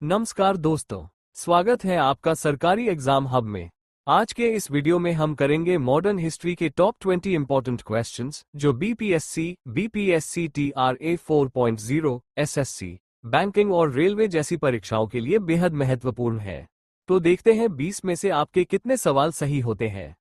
नमस्कार दोस्तों, स्वागत है आपका सरकारी एग्जाम हब में। आज के इस वीडियो में हम करेंगे मॉडर्न हिस्ट्री के टॉप 20 इंपॉर्टेंट क्वेश्चंस जो बीपीएससी, TRA 4.0, एसएससी, बैंकिंग और रेलवे जैसी परीक्षाओं के लिए बेहद महत्वपूर्ण है। तो देखते हैं 20 में से आपके कितने सवाल सही होते हैं।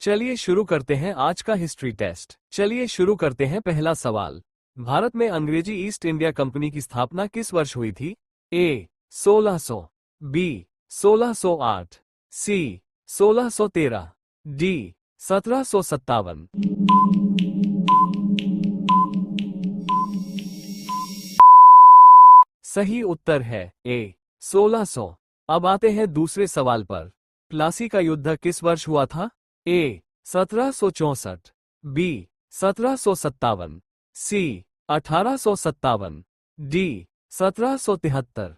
चलिए शुरू करते हैं आज का हिस्ट्री टेस्ट। चलिए शुरू करते हैं पहला सवाल। भारत में अंग्रेजी ईस्ट इंडिया कंपनी की स्थापना किस वर्ष हुई थी? ए 1600, बी 1608, सी 1613, डी 1757। सही उत्तर है ए 1600। अब आते हैं दूसरे सवाल पर। प्लासी का युद्ध किस वर्ष हुआ था? ए 1764, बी 1757, सी 1857, डी 1773।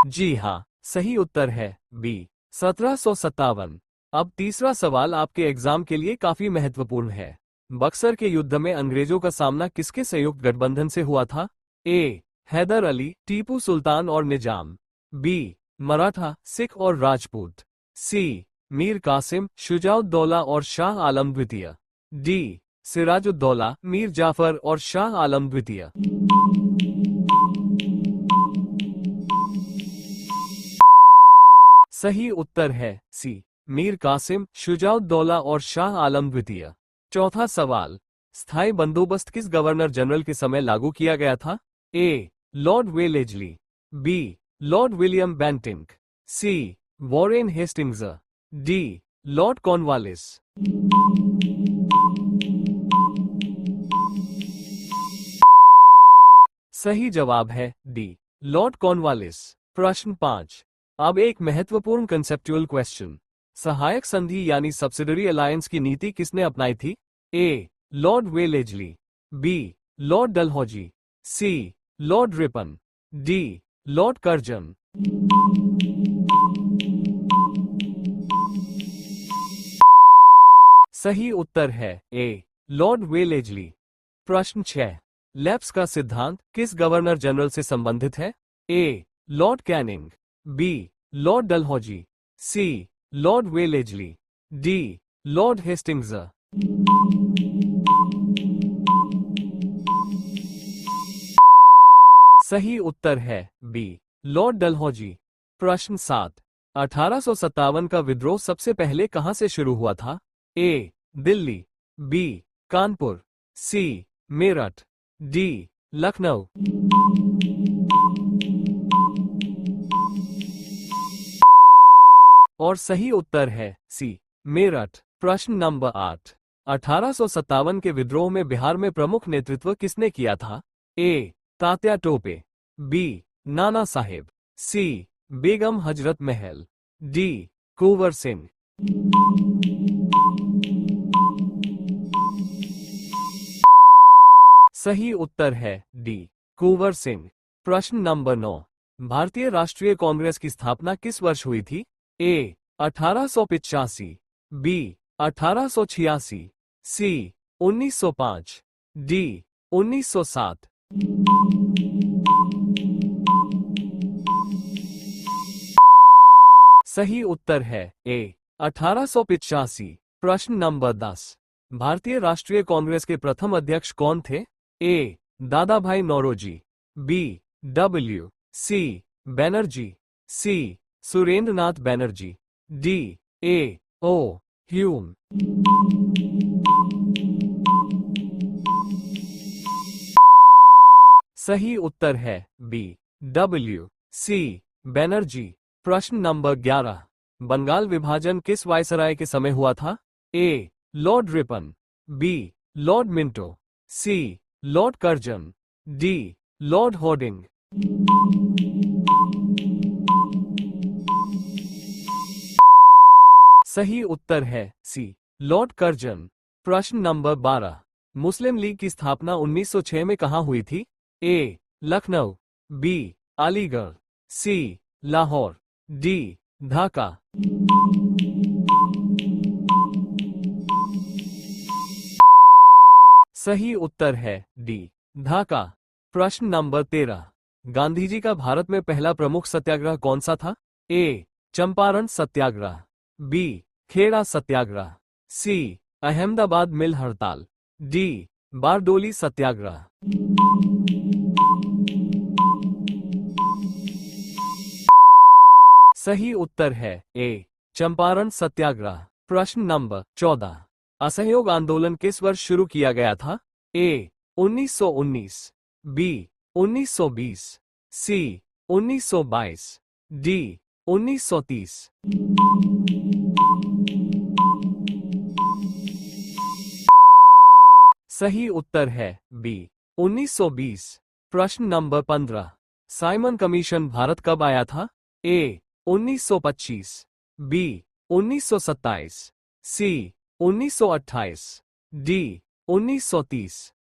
जी हाँ, सही उत्तर है बी 1757। अब तीसरा सवाल आपके एग्जाम के लिए काफी महत्वपूर्ण है। बक्सर के युद्ध में अंग्रेजों का सामना किसके संयुक्त गठबंधन से हुआ था? ए हैदर अली, टीपू सुल्तान और निजाम, बी मराठा, सिख और राजपूत, सी मीर कासिम, शुजाउद्दौला और शाह आलम द्वितीय, डी सिराजुद्दौला, मीर जाफर और शाह आलम द्वितीय। सही उत्तर है सी मीर कासिम, शुजाउद्दौला और शाह आलम द्वितीय। चौथा सवाल। स्थायी बंदोबस्त किस गवर्नर जनरल के समय लागू किया गया था? A lord Wellesley, B lord William Bentinck, C Warren Hastings, D lord Cornwallis. सही जवाब है डी लॉर्ड कॉर्नवालिस। प्रश्न 5। अब एक महत्वपूर्ण कंसेप्चुअल क्वेश्चन। सहायक संधि यानी सब्सिडरी अलायंस की नीति किसने अपनाई थी? A lord Wellesley, B lord Dalhousie, C lord Ripon, D lord Curzon. सही उत्तर है ए लॉर्ड वेलेजली। प्रश्न 6। लैप्स का सिद्धांत किस गवर्नर जनरल से संबंधित है? A lord Canning, B lord Dalhousie, C lord Wellesley, D lord Hastings. सही उत्तर है बी लॉर्ड डलहौजी। प्रश्न 7। 1857 का विद्रोह सबसे पहले कहां से शुरू हुआ था? ए दिल्ली, बी कानपुर, सी मेरठ, डी लखनऊ। और सही उत्तर है सी मेरठ। प्रश्न नंबर 8। 1857 के विद्रोह में बिहार में प्रमुख नेतृत्व किसने किया था? ए तात्या टोपे, बी नाना साहेब, सी बेगम हजरत महल, डी कुंवर सिंह। सही उत्तर है डी कुंवर सिंह। प्रश्न नंबर 9। भारतीय राष्ट्रीय कांग्रेस की स्थापना किस वर्ष हुई थी? ए 1885, बी 1886, सी 1905, डी 1907। सही उत्तर है ए 1885। प्रश्न नंबर 10। भारतीय राष्ट्रीय कांग्रेस के प्रथम अध्यक्ष कौन थे? A Dadabhai Naoroji, B W C Banerjee, C Surendranath Banerjee, D A O Hume. सही उत्तर है बी डब्ल्यू सी बैनर्जी। प्रश्न नंबर 11। बंगाल विभाजन किस वायसराय के समय हुआ था? A lord Ripon, B lord Minto, C lord Curzon, D lord Hardinge. सही उत्तर है सी लॉर्ड कर्जन। प्रश्न नंबर 12। मुस्लिम लीग की स्थापना 1906 में कहां हुई थी? A Lucknow, B Aligarh, C Lahore, D Dhaka. सही उत्तर है डी, ढाका। प्रश्न नंबर 13, गांधी जी का भारत में पहला प्रमुख सत्याग्रह कौन सा था? ए, चंपारण सत्याग्रह, बी, खेड़ा सत्याग्रह, सी, अहमदाबाद मिल हड़ताल, डी, बारडोली सत्याग्रह। सही उत्तर है ए, चंपारण सत्याग्रह। प्रश्न नंबर 14, असहयोग आंदोलन किस वर्ष शुरू किया गया था? ए, 1919, बी, 1920, सी, 1922, डी, 1930। सही उत्तर है बी, 1920। प्रश्न नंबर 15, साइमन कमीशन भारत कब आया था? ए, 1925, बी, 1927, सी, 1928, डी, 1930।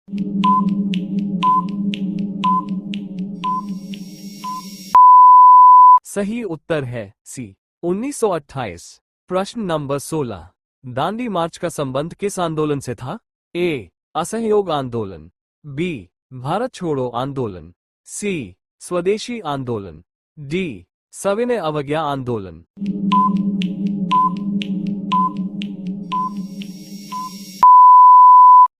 सही उत्तर है सी, 1928। प्रश्न नंबर 16, दांडी मार्च का संबंध किस आंदोलन से था? ए, असहयोग आंदोलन, बी, भारत छोड़ो आंदोलन, सी, स्वदेशी आंदोलन, डी, सविनय अवज्ञा आंदोलन।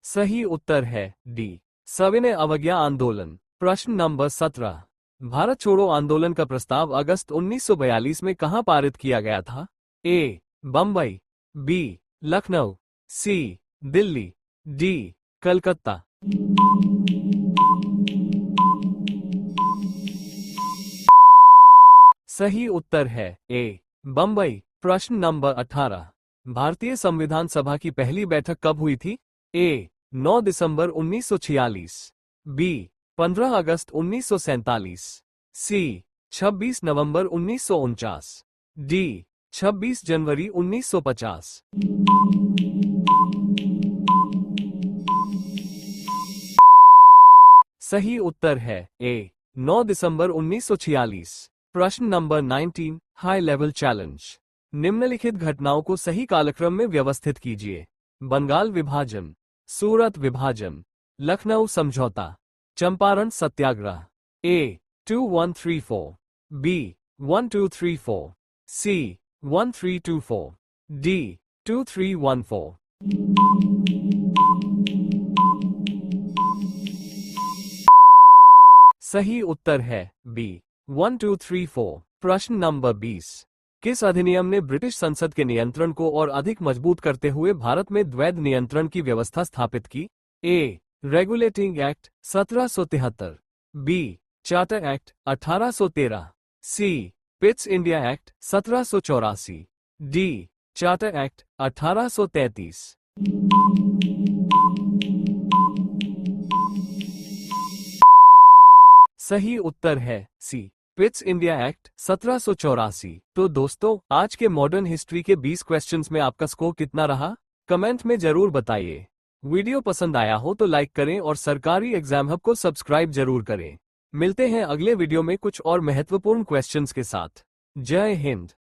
सही उत्तर है डी, सविनय अवज्ञा आंदोलन। प्रश्न नंबर 17, भारत छोड़ो आंदोलन का प्रस्ताव अगस्त 1942 में कहां पारित किया गया था? ए, बंबई, बी, लखनऊ, सी, दिल्ली, डी, कलकत्ता। सही उत्तर है ए, बंबई। प्रश्न नंबर 18, भारतीय संविधान सभा की पहली बैठक कब हुई थी? ए, 9 दिसंबर 1946, बी, 15 अगस्त 1947, सी, 26 नवंबर 1949, डी, 26 जनवरी 1950। सही उत्तर है ए, 9 दिसंबर 1946। प्रश्न नंबर 19, हाई लेवल चैलेंज। निम्नलिखित घटनाओं को सही कालक्रम में व्यवस्थित कीजिए। बंगाल विभाजन, सूरत विभाजन, लखनऊ समझौता, चंपारण सत्याग्रह। ए, 2134, बी, 1234, सी, 1324, डी, 2314। सही उत्तर है बी, 1234। प्रश्न नंबर 20, किस अधिनियम ने ब्रिटिश संसद के नियंत्रण को और अधिक मजबूत करते हुए भारत में द्वैध नियंत्रण की व्यवस्था स्थापित की? A, regulating act 1773, B, charter act 1813, C, Pitt's India act 1784, D, charter act 1833। सही उत्तर है सी, पिट्स इंडिया एक्ट 1784। तो दोस्तों, आज के मॉडर्न हिस्ट्री के 20 क्वेश्चंस में आपका स्कोर कितना रहा? कमेंट में जरूर बताइए। वीडियो पसंद आया हो तो लाइक करें और सरकारी एग्जाम हब को सब्सक्राइब जरूर करें। मिलते हैं अगले वीडियो में कुछ और महत्वपूर्ण क्वेश्चंस के साथ। जय हिंद।